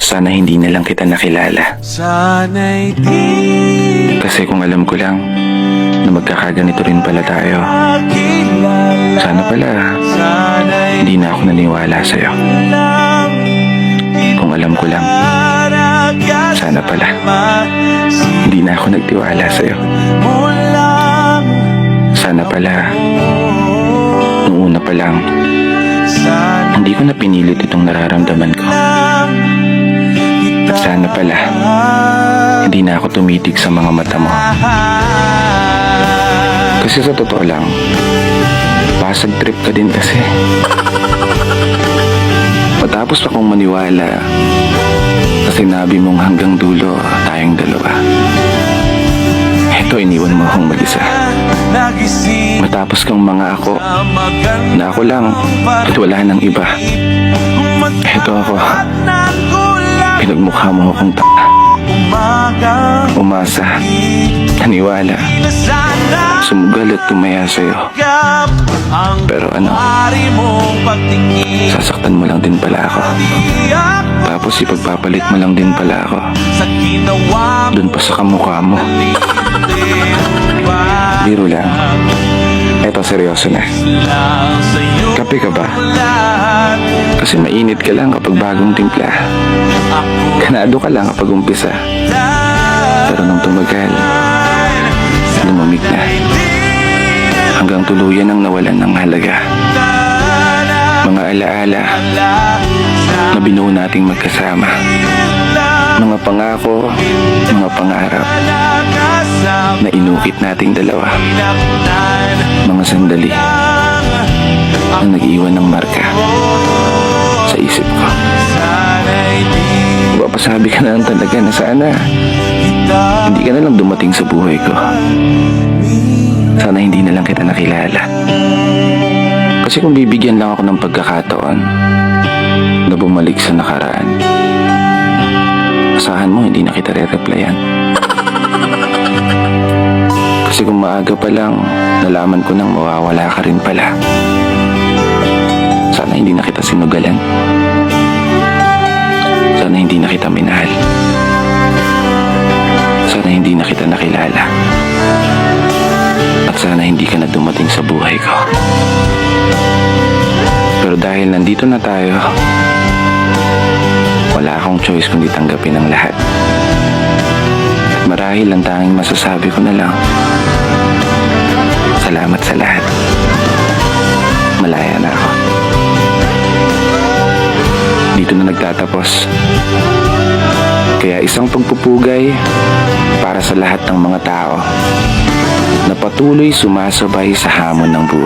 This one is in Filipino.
Sana hindi na lang kita nakilala. Kasi kung alam ko lang na magkakaganito rin pala tayo, sana pala hindi na ako naniwala sa'yo. Kung alam ko lang, sana pala hindi na ako nagtiwala sa'yo. Sana pala nung una pa lang hindi ko na pinilit itong nararamdaman ko. Sana pala hindi na ako tumitig sa mga mata mo. Kasi sa totoo lang, pasag trip ka din kasi. Matapos akong maniwala sa sinabi mong hanggang dulo tayong dalawa, eto iniwan mo akong mag-isa. Matapos kang mga ako na ako lang at wala nang iba, eto ako, pinagmukha mo akong umasa, naniwala, sumugal at tumaya sa'yo. Pero ano, sasaktan mo lang din pala ako. Tapos ipagpapalit mo lang din pala ako dun pa sa kamukha mo. Biro lang. Eto, seryoso na. Kape ka ba? Kasi mainit ka lang kapag bagong timpla. Ganado ka lang kapag umpisa. Pero nung tumagal, lumamig na. Hanggang tuluyan ang nawalan ng halaga. Mga alaala na binuo nating magkasama. Mga pangako, mga pangarap na inukit nating dalawa. Mga sandali na nag-iwan ng marka sa isip ko. Papasabi ka na lang talaga na sana hindi ka na lang dumating sa buhay ko. Sana hindi na lang kita nakilala. Kasi kung bibigyan lang ako ng pagkakataon na bumalik sa nakaraan, asahan mo hindi na kita re-replyan. Kasi kung maaga pa lang nalaman ko nang mawawala ka rin pala, sana hindi na kita sinugalan. Sana hindi na kita minahal. Sana hindi na kita nakilala. At sana hindi ka na dumating sa buhay ko. Pero dahil nandito na tayo, wala akong choice kundi tanggapin ang lahat. At marahil ang tanging masasabi ko na lang, salamat sa lahat. Malaya na ako. Dito na nagtatapos. Kaya isang pagpupugay para sa lahat ng mga tao na patuloy sumasabay sa hamon ng buhay.